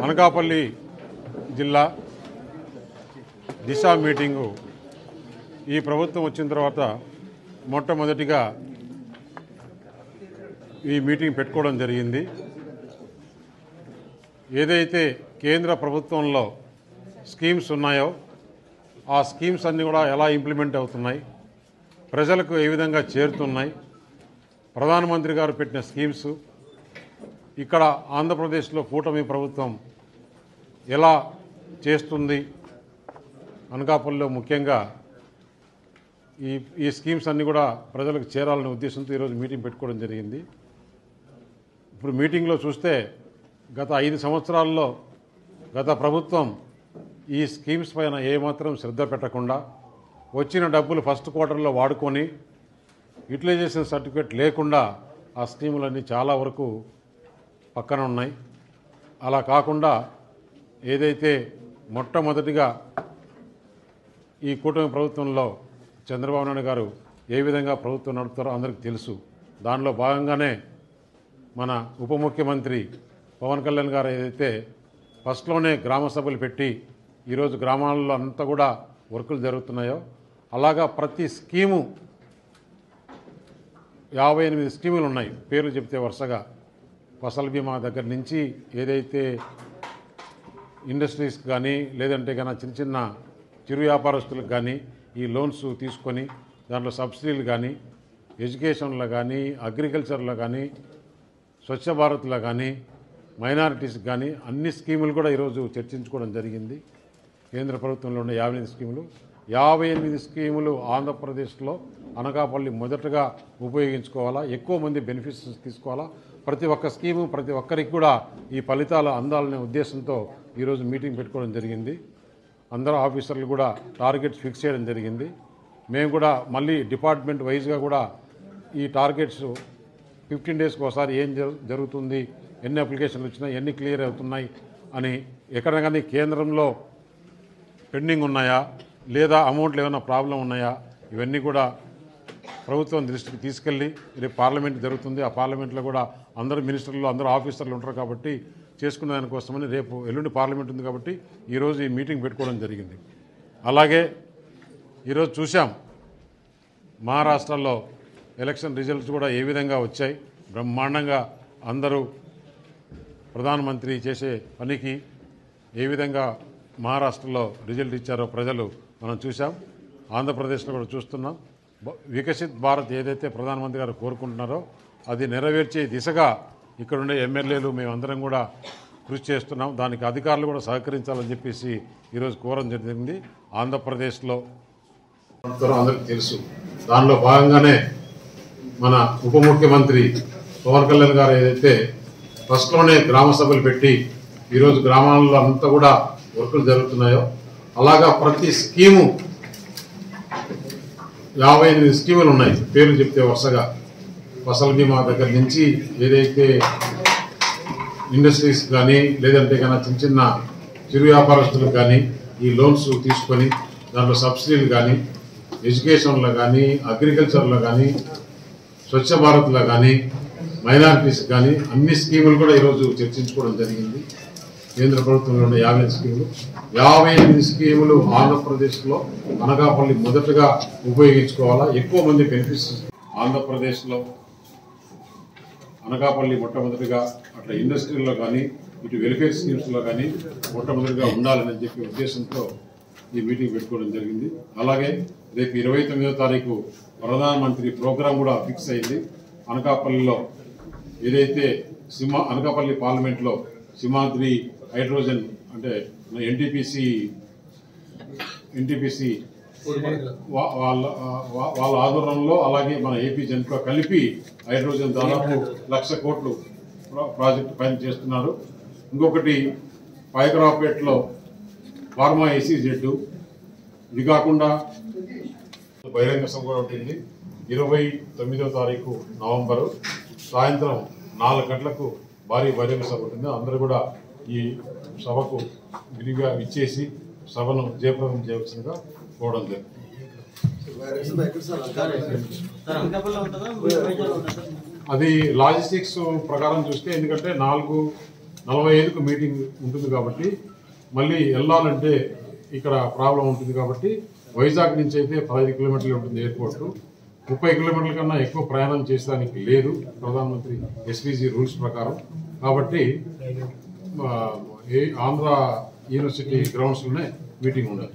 అనకాపల్లి జిల్లా దిశ మీటింగు ఈ ప్రభుత్వం వచ్చిన తర్వాత మొట్టమొదటిగా ఈ మీటింగ్ పెట్టుకోవడం జరిగింది. ఏదైతే కేంద్ర ప్రభుత్వంలో స్కీమ్స్ ఉన్నాయో ఆ స్కీమ్స్ అన్నీ కూడా ఎలా ఇంప్లిమెంట్ అవుతున్నాయి, ప్రజలకు ఏ విధంగా చేరుతున్నాయి, ప్రధానమంత్రి గారు పెట్టిన స్కీమ్స్ ఇక్కడ ఆంధ్రప్రదేశ్లో కూటమి ప్రభుత్వం ఎలా చేస్తుంది, అనకాపల్లిలో ముఖ్యంగా ఈ స్కీమ్స్ అన్నీ కూడా ప్రజలకు చేరాలనే ఉద్దేశంతో ఈరోజు మీటింగ్ పెట్టుకోవడం జరిగింది. ఇప్పుడు మీటింగ్లో చూస్తే గత 5 సంవత్సరాల్లో గత ప్రభుత్వం ఈ స్కీమ్స్ పైన ఏమాత్రం శ్రద్ధ పెట్టకుండా వచ్చిన డబ్బులు ఫస్ట్ క్వార్టర్లో వాడుకొని యూటిలైజేషన్ సర్టిఫికేట్ లేకుండా ఆ స్కీములన్నీ చాలా వరకు పక్కన ఉన్నాయి. అలా కాకుండా ఏదైతే మొట్టమొదటిగా ఈ కూటమి ప్రభుత్వంలో చంద్రబాబు నాయుడు గారు ఏ విధంగా ప్రభుత్వం నడుపుతారో అందరికీ తెలుసు. దానిలో భాగంగానే మన ఉప ముఖ్యమంత్రి పవన్ కళ్యాణ్ గారు ఏదైతే ఫస్ట్లోనే గ్రామ సభలు పెట్టి ఈరోజు గ్రామాల్లో అంతా కూడా వర్కులు జరుగుతున్నాయో అలాగా ప్రతి స్కీము 58 స్కీములు ఉన్నాయి. పేర్లు చెప్తే వరుసగా ఫసల్ బీమా దగ్గర నుంచి ఏదైతే ఇండస్ట్రీస్కి కానీ లేదంటే కన్నా చిన్న చిన్న చిరు వ్యాపారస్తులకు కానీ ఈ లోన్స్ తీసుకొని దాంట్లో సబ్సిడీలు కానీ ఎడ్యుకేషన్లో కానీ అగ్రికల్చర్లో కానీ స్వచ్ఛ భారత్లో కానీ మైనారిటీస్కి కానీ అన్ని స్కీములు కూడా ఈరోజు చర్చించుకోవడం జరిగింది. కేంద్ర ప్రభుత్వంలో ఉన్న 58 స్కీములు ఆంధ్రప్రదేశ్లో అనకాపల్లి మొదటగా ఉపయోగించుకోవాలా, ఎక్కువ మంది బెనిఫిట్స్ తీసుకోవాలా, ప్రతి ఒక్క స్కీము ప్రతి ఒక్కరికి కూడా ఈ ఫలితాలు అందాలనే ఉద్దేశంతో ఈరోజు మీటింగ్ పెట్టుకోవడం జరిగింది. అందరూ ఆఫీసర్లు కూడా టార్గెట్స్ ఫిక్స్ చేయడం జరిగింది. మేము కూడా మళ్ళీ డిపార్ట్మెంట్ వైజ్గా కూడా ఈ టార్గెట్స్ 15 డేస్కి ఒకసారి ఏం జరుగుతుంది, ఎన్ని అప్లికేషన్లు వచ్చినాయి, ఎన్ని క్లియర్ అవుతున్నాయి అని, ఎక్కడ కానీ కేంద్రంలో పెండింగ్ ఉన్నాయా లేదా అమౌంట్లు ఏమైనా ప్రాబ్లం ఉన్నాయా, ఇవన్నీ కూడా ప్రభుత్వం దృష్టికి తీసుకెళ్ళి రేపు పార్లమెంట్ జరుగుతుంది. ఆ పార్లమెంట్లో కూడా అందరూ మినిస్టర్లు అందరూ ఆఫీసర్లు ఉంటారు కాబట్టి చేసుకునే దానికోసమని రేపు ఎల్లుండి పార్లమెంట్ ఉంది కాబట్టి ఈరోజు ఈ మీటింగ్ పెట్టుకోవడం జరిగింది. అలాగే ఈరోజు చూసాం మహారాష్ట్రలో ఎలక్షన్ రిజల్ట్స్ కూడా ఏ విధంగా వచ్చాయి. బ్రహ్మాండంగా అందరూ ప్రధానమంత్రి చేసే పనికి ఏ విధంగా మహారాష్ట్రలో రిజల్ట్ ఇచ్చారో ప్రజలు మనం చూసాం. ఆంధ్రప్రదేశ్లో కూడా చూస్తున్నాం. వికసిత్ భారత్ ఏదైతే ప్రధానమంత్రి గారు కోరుకుంటున్నారో అది నెరవేర్చే దిశగా ఇక్కడుండే ఎమ్మెల్యేలు మేమందరం కూడా కృషి చేస్తున్నాం. దానికి అధికారులు కూడా సహకరించాలని చెప్పేసి ఈరోజు కోరడం జరిగింది. ఆంధ్రప్రదేశ్లో అందరికీ తెలుసు. దానిలో భాగంగానే మన ఉప ముఖ్యమంత్రి పవన్ కళ్యాణ్ గారు ఏదైతే ఫస్ట్లోనే గ్రామ సభలు పెట్టి ఈరోజు గ్రామాల్లో అంతా కూడా వర్కులు జరుగుతున్నాయో అలాగా ప్రతి స్కీము 58 స్కీములు ఉన్నాయి. పేర్లు చెప్తే వరుసగా ఫసల్ బీమా దగ్గర నుంచి ఏదైతే ఇండస్ట్రీస్ కానీ లేదంటే కన్నా చిన్న చిన్న చిరు వ్యాపారస్తులకు కానీ ఈ లోన్స్ తీసుకొని దాంట్లో సబ్సిడీలు కానీ ఎడ్యుకేషన్లో కానీ అగ్రికల్చర్లో కానీ స్వచ్ఛ భారత్లో కానీ మైనారిటీస్ కానీ అన్ని స్కీములు కూడా ఈరోజు చర్చించుకోవడం జరిగింది. కేంద్ర ప్రభుత్వంలో ఉన్న 58 స్కీములు ఆంధ్రప్రదేశ్లో అనకాపల్లి మొదటగా ఉపయోగించుకోవాలా, ఎక్కువ మంది బెనిఫిట్స్ ఆంధ్రప్రదేశ్లో అనకాపల్లి మొట్టమొదటిగా అట్లా ఇండస్ట్రీల్లో కానీ ఇటు వెల్ఫేర్ స్కీమ్స్లో కానీ మొట్టమొదటిగా ఉండాలని చెప్పి ఉద్దేశంతో ఈ మీటింగ్ పెట్టుకోవడం జరిగింది. అలాగే రేపు 29వ తారీఖు ప్రధానమంత్రి ప్రోగ్రాం కూడా ఫిక్స్ అయింది. అనకాపల్లిలో ఏదైతే అనకాపల్లి పార్లమెంట్లో సింహాద్రి హైడ్రోజన్ అంటే ఎన్టీపీసీ వాళ్ళ ఆధ్వర్యంలో అలాగే మన ఏపీ జెన్కో కలిపి హైడ్రోజన్ దాదాపు 1,00,000 కోట్లు ప్రాజెక్టు పైన చేస్తున్నారు. ఇంకొకటి పైకరావుపేటలో ఫార్మా ఏసీజెడ్, ఇది కాకుండా బహిరంగ సభ కూడా ఉంటుంది. 29వ తారీఖు నవంబరు సాయంత్రం 4 గంటలకు భారీ బహిరంగ సభ ఉంటుంది. అందరూ కూడా ఈ సభకు విరిగా ఇచ్చేసి సభను జయప్రదం చేయవలసిందిగా కోవడం జరుగుతుంది. అది లాజిస్టిక్స్ ప్రకారం చూస్తే ఎందుకంటే 4 45కు మీటింగ్ ఉంటుంది కాబట్టి మళ్ళీ వెళ్ళాలంటే ఇక్కడ ప్రాబ్లం ఉంటుంది కాబట్టి వైజాగ్ నుంచి అయితే 15 కిలోమీటర్లు ఉంటుంది ఎయిర్పోర్టు. 30 కిలోమీటర్ల కన్నా ఎక్కువ ప్రయాణం చేసేదానికి లేదు ప్రధానమంత్రి ఎస్పీజీ రూల్స్ ప్రకారం. కాబట్టి ఆంధ్ర యూనివర్సిటీ గ్రౌండ్స్లోనే మీటింగ్ ఉండదు.